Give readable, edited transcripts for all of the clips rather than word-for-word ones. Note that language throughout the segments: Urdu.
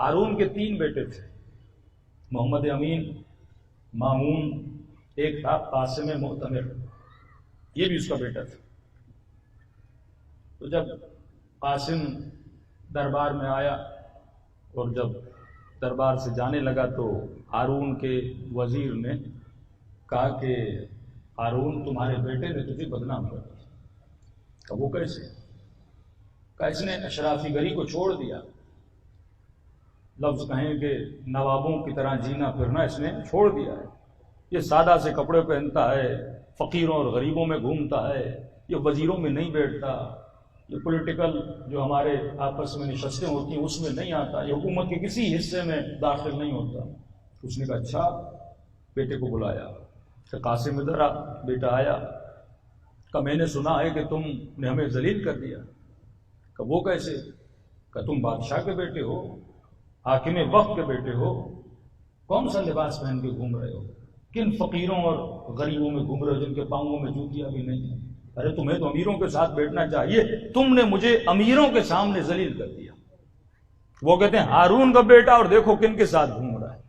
ہارون کے 3 بیٹے تھے، محمد امین، مامون، ایک تھا قاسم معتمر، یہ بھی اس کا بیٹا تھا۔ تو جب قاسم دربار میں آیا اور جب دربار سے جانے لگا تو ہارون کے وزیر نے کہا کہ ہارون تمہارے بیٹے نے تجھے بدنام کر دیا۔ کہ وہ کیسے؟ کہ اس نے اشرافی گری کو چھوڑ دیا، لفظ کہیں کہ نوابوں کی طرح جینا پھرنا اس نے چھوڑ دیا ہے، یہ سادہ سے کپڑے پہنتا ہے، فقیروں اور غریبوں میں گھومتا ہے، یہ وزیروں میں نہیں بیٹھتا، یہ پولیٹیکل جو ہمارے آپس میں نشستیں ہوتی ہیں اس میں نہیں آتا، یہ حکومت کے کسی حصے میں داخل نہیں ہوتا۔ اس نے کہا اچھا، بیٹے کو بلایا کہ قاسم ادھر آ۔ بیٹا آیا، کہ میں نے سنا ہے کہ تم نے ہمیں ذلیل کر دیا۔ کہ وہ کیسے؟ کہ تم بادشاہ کے بیٹے ہو، حاکم وقت کے بیٹے ہو، کون سا لباس پہن کے گھوم رہے ہو؟ کن فقیروں اور غریبوں میں گھوم رہے ہو جن کے پاؤں میں جوتیاں بھی نہیں ہیں؟ ارے تمہیں تو امیروں کے ساتھ بیٹھنا چاہیے، تم نے مجھے امیروں کے سامنے ذلیل کر دیا۔ وہ کہتے ہیں ہارون کا بیٹا اور دیکھو کن کے ساتھ گھوم رہا ہے۔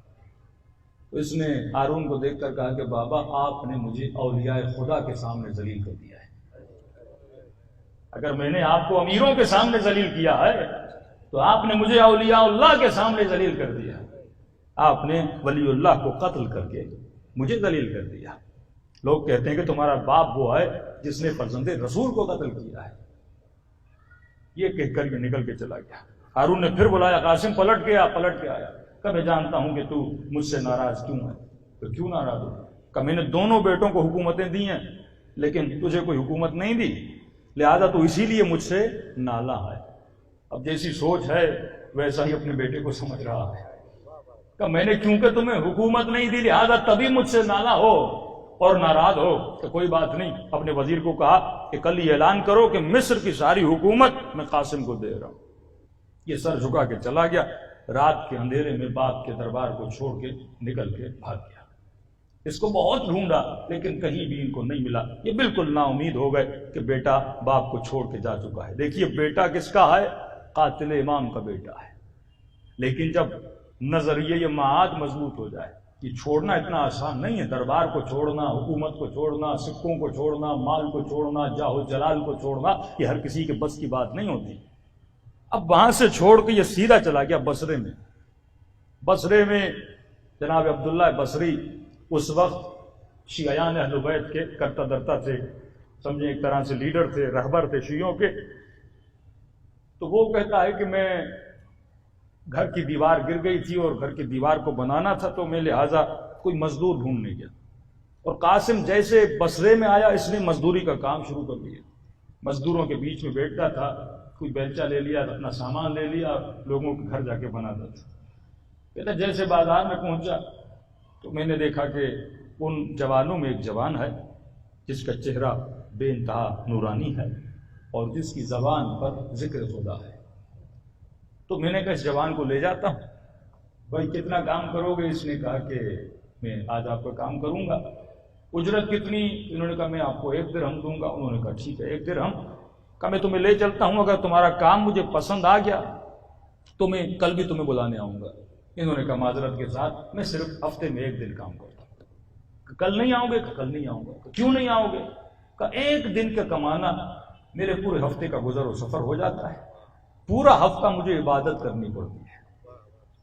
تو اس نے ہارون کو دیکھ کر کہا کہ بابا آپ نے مجھے اولیاء خدا کے سامنے ذلیل کر دیا ہے۔ اگر میں نے آپ کو امیروں کے سامنے ذلیل کیا ہے تو آپ نے مجھے اولیاء اللہ کے سامنے ذلیل کر دیا۔ آپ نے ولی اللہ کو قتل کر کے مجھے ذلیل کر دیا۔ لوگ کہتے ہیں کہ تمہارا باپ وہ ہے جس نے فرزند رسول کو قتل کیا ہے۔ یہ کہہ کر یہ نکل کے چلا گیا۔ ہارون نے پھر بلایا، قاسم پلٹ کے آیا۔ کہ میں جانتا ہوں کہ تو مجھ سے ناراض کیوں ہے۔ تو کیوں ناراض ہو؟ کہ میں نے دونوں بیٹوں کو حکومتیں دی ہیں لیکن تجھے کوئی حکومت نہیں دی، لہذا تو اسی لیے مجھ سے نالا ہے۔ اب جیسی سوچ ہے ویسا ہی اپنے بیٹے کو سمجھ رہا ہے کہ میں نے کیونکہ تمہیں حکومت نہیں دی لہذا تبھی مجھ سے نالا ہو اور ناراض ہو۔ تو کوئی بات نہیں، اپنے وزیر کو کہا کہ کل یہ اعلان کرو کہ مصر کی ساری حکومت میں قاسم کو دے رہا ہوں۔ یہ سر جھکا کے چلا گیا، رات کے اندھیرے میں باپ کے دربار کو چھوڑ کے نکل کے بھاگ گیا۔ اس کو بہت ڈھونڈا لیکن کہیں بھی ان کو نہیں ملا۔ یہ بالکل نا امید ہو گئے کہ بیٹا باپ کو چھوڑ کے جا چکا ہے۔ دیکھیے بیٹا کس کا ہے؟ قاتل امام کا بیٹا ہے۔ لیکن جب نظریہ یہ معاد مضبوط ہو جائے، یہ چھوڑنا اتنا آسان نہیں ہے۔ دربار کو چھوڑنا، حکومت کو چھوڑنا، سکوں کو چھوڑنا، مال کو چھوڑنا، جاہ و جلال کو چھوڑنا، یہ ہر کسی کے بس کی بات نہیں ہوتی۔ اب وہاں سے چھوڑ کے یہ سیدھا چلا گیا بصرے میں۔ بصرے میں جناب عبداللہ بصری اس وقت شیعیان اہل بیت کے کرتا درتا تھے، سمجھیں ایک طرح سے لیڈر تھے، رہبر تھے شیعوں کے۔ تو وہ کہتا ہے کہ میں گھر کی دیوار گر گئی تھی اور گھر کی دیوار کو بنانا تھا تو میں لہٰذا کوئی مزدور ڈھونڈنے گیا، اور قاسم جیسے بصرے میں آیا اس نے مزدوری کا کام شروع کر دیا۔ مزدوروں کے بیچ میں بیٹھتا تھا، کوئی بیلچہ لے لیا، اپنا سامان لے لیا، لوگوں کے گھر جا کے بناتا تھا۔ کہتا جیسے بازار میں پہنچا تو میں نے دیکھا کہ ان جوانوں میں ایک جوان ہے جس کا چہرہ بے انتہا نورانی ہے اور جس کی زبان پر ذکر خدا ہے۔ تو میں نے کہا اس جوان کو لے جاتا ہوں۔ بھائی کتنا کام کرو گے؟ اس نے کہا کہ میں آج آپ کا کام کروں گا۔ اجرت کتنی؟ انہوں نے کہا میں آپ کو 1 درہم دوں گا۔ انہوں نے کہا ٹھیک ہے 1 درہم۔ کہا میں تمہیں لے چلتا ہوں، اگر تمہارا کام مجھے پسند آ گیا تو میں کل بھی تمہیں بلانے آؤں گا۔ انہوں نے کہا معذرت کے ساتھ میں صرف ہفتے میں 1 دن کام کرتا ہوں۔ کل نہیں آؤ گے؟ کل نہیں آؤں گا۔ کیوں نہیں آؤ گے؟ کہ 1 دن کا کمانا میرے پورے ہفتے کا گزر و سفر ہو جاتا ہے، پورا ہفتہ مجھے عبادت کرنی پڑتی ہے،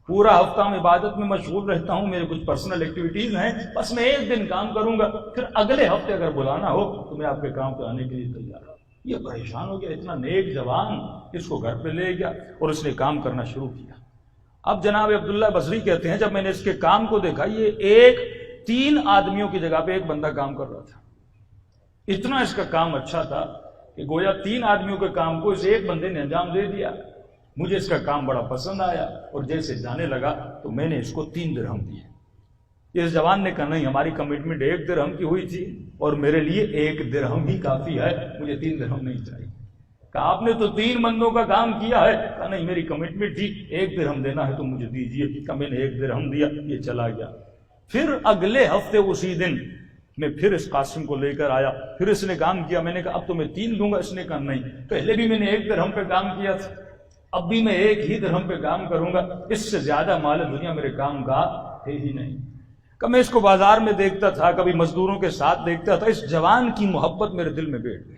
پورا ہفتہ میں عبادت میں مشغول رہتا ہوں، میرے کچھ پرسنل ایکٹیویٹیز ہیں، بس میں 1 دن کام کروں گا، پھر اگلے ہفتے اگر بلانا ہو تو میں آپ کے کام پہ آنے کے لیے تیار ہوں۔ یہ پریشان ہو گیا، اتنا نیک جوان اس کو گھر پہ لے گیا اور اس نے کام کرنا شروع کیا۔ اب جناب عبداللہ بصری کہتے ہیں جب میں نے اس کے کام کو دیکھا، یہ 3 آدمیوں کی جگہ پہ ایک بندہ کام کر رہا تھا۔ اتنا اس کا کام اچھا تھا کہ گویا 3 آدمیوں کے کام کو اس ایک بندے نے انجام دے دیا۔ مجھے اس کا کام بڑا پسند آیا اور جیسے جانے لگا تو میں نے اس کو 3 درہم دیے۔ اس جوان نے کہا نہیں، ہماری کمٹمنٹ 1 درہم کی ہوئی تھی اور میرے لیے 1 درہم ہی کافی ہے، مجھے 3 درہم نہیں چاہیے۔ کہا آپ نے تو 3 بندوں کا کام کیا ہے۔ کہا نہیں، میری کمٹمنٹ تھی 1 درہم دینا ہے تو مجھے دیجیے۔ کہا میں نے 1 درہم دیا، یہ چلا گیا۔ پھر اگلے ہفتے اسی دن میں پھر اس قاسم کو لے کر آیا، پھر اس نے کام کیا۔ میں نے کہا اب تو میں 3 دوں گا۔ اس نے کہا نہیں، پہلے بھی میں نے 1 درہم پہ کام کیا تھا۔ اب بھی میں ایک ہی درہم پہ کام کروں گا، اس سے زیادہ مال دنیا میرے کام کا ہے ہی نہیں۔ کہ میں اس کو بازار میں دیکھتا تھا، کبھی مزدوروں کے ساتھ دیکھتا تھا، اس جوان کی محبت میرے دل میں بیٹھ گئی۔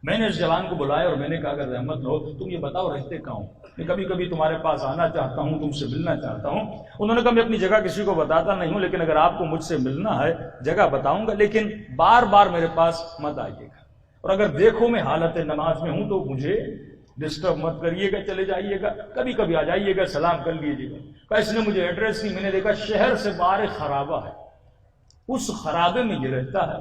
میں نے اس جوان کو بلایا اور میں نے کہا اگر رحمت ہو تم یہ بتاؤ رہتے کہاں ہو؟ میں کبھی کبھی تمہارے پاس آنا چاہتا ہوں، تم سے ملنا چاہتا ہوں۔ انہوں نے کہا میں اپنی جگہ کسی کو بتاتا نہیں ہوں، لیکن اگر آپ کو مجھ سے ملنا ہے جگہ بتاؤں گا، لیکن بار بار میرے پاس مت آئیے گا، اور اگر دیکھو میں حالت نماز میں ہوں تو مجھے ڈسٹرب مت کریے گا، چلے جائیے گا، کبھی کبھی آ جائیے گا، سلام کر لیجیے گا۔ کہ اس نے مجھے ایڈریس دی، میں نے دیکھا شہر سے باہر خرابہ ہے، اس خرابے میں یہ رہتا ہے،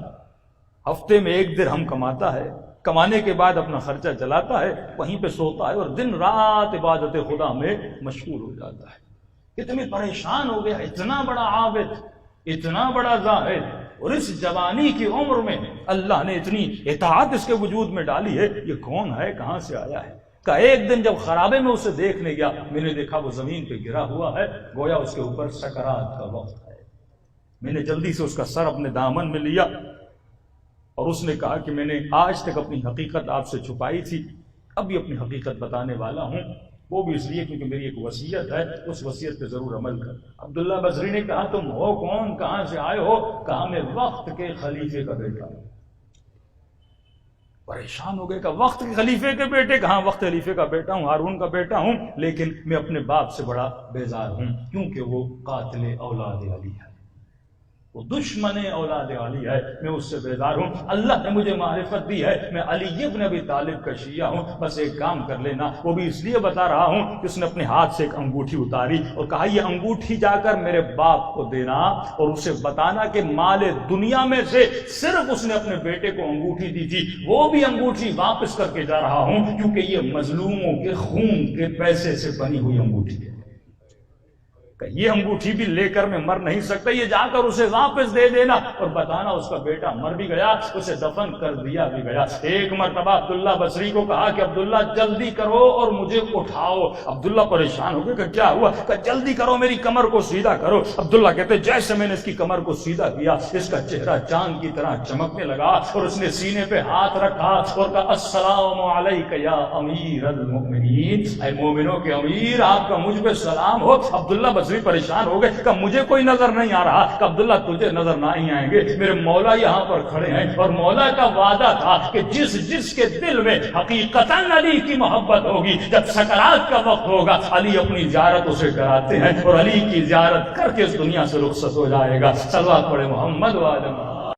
ہفتے میں 1 درہم کماتا ہے، کمانے کے بعد اپنا خرچہ چلاتا ہے، وہیں پہ سوتا ہے اور دن رات عبادت خدا میں مشغول ہو جاتا ہے۔ اتنی پریشان ہو گیا، اتنا بڑا عابد، اتنا بڑا زاہد، اور اس جوانی کی عمر میں اللہ نے اتنی اطاعت اس کے وجود میں ڈالی ہے، یہ کون ہے، کہاں سے آیا ہے؟ کہ ایک دن جب خرابے میں اسے دیکھنے گیا، میں نے دیکھا وہ زمین پہ گرا ہوا ہے، گویا اس کے اوپر سکرات کا وقت ہے۔ میں نے جلدی سے اس کا سر اپنے دامن میں لیا اور اس نے کہا کہ میں نے آج تک اپنی حقیقت آپ سے چھپائی تھی، اب بھی اپنی حقیقت بتانے والا ہوں، وہ بھی اس لیے کیونکہ میری ایک وصیت ہے، اس وصیت پہ ضرور عمل کر۔ عبداللہ بصری نے کہا تم ہو کون، کہاں سے آئے ہو؟ کہا میں وقت کے خلیفے کا بیٹا ہوں۔ پریشان ہو گئے کہ وقت کے خلیفے کے بیٹے؟ کہاں وقت خلیفے کا بیٹا ہوں، ہارون کا بیٹا ہوں، لیکن میں اپنے باپ سے بڑا بیزار ہوں کیونکہ وہ قاتل اولاد علی ہے، وہ دشمن اولاد علی ہے، میں اس سے بیزار ہوں۔ اللہ نے مجھے معرفت دی ہے، میں علی ابن ابی طالب کا شیعہ ہوں، بس ایک کام کر لینا، وہ بھی اس لیے بتا رہا ہوں کہ اس نے اپنے ہاتھ سے ایک انگوٹھی اتاری اور کہا یہ انگوٹھی جا کر میرے باپ کو دینا اور اسے بتانا کہ مال دنیا میں سے صرف اس نے اپنے بیٹے کو انگوٹھی دی تھی، وہ بھی انگوٹھی واپس کر کے جا رہا ہوں کیونکہ یہ مظلوموں کے خون کے پیسے سے بنی ہوئی انگوٹھی ہے۔ یہ انگوٹھی بھی لے کر میں مر نہیں سکتا، یہ جا کر اسے واپس دے دینا اور بتانا اس کا بیٹا مر بھی گیا، اسے دفن کر دیا بھی گیا۔ ایک مرتبہ عبداللہ بصری کو کہا کہ عبداللہ جلدی کرو اور مجھے اٹھاؤ۔ عبداللہ پریشان ہو گئے کہ کیا ہوا؟ کہ جلدی کرو میری کمر کو سیدھا کرو۔ عبداللہ کہتے جیسے میں نے اس کی کمر کو سیدھا کیا، اس کا چہرہ چاند کی طرح چمکنے لگا اور اس نے سینے پہ ہاتھ رکھا اور کہا السلام علیک یا امیر المؤمنین، اے مومنوں کے امیر آپ کا مجھ پہ سلام ہو۔ عبداللہ بصری پریشان ہو گئے کہ مجھے کوئی نظر نہیں آ رہا۔ کہ عبداللہ تجھے نظر نہیں آئیں گے، میرے مولا یہاں پر کھڑے ہیں اور مولا کا وعدہ تھا کہ جس کے دل میں حقیقتاً علی کی محبت ہوگی، جب سکرات کا وقت ہوگا علی اپنی زیارت اسے کراتے ہیں اور علی کی زیارت کر کے اس دنیا سے رخصت ہو جائے گا۔ صلوات پڑھے محمد وعلى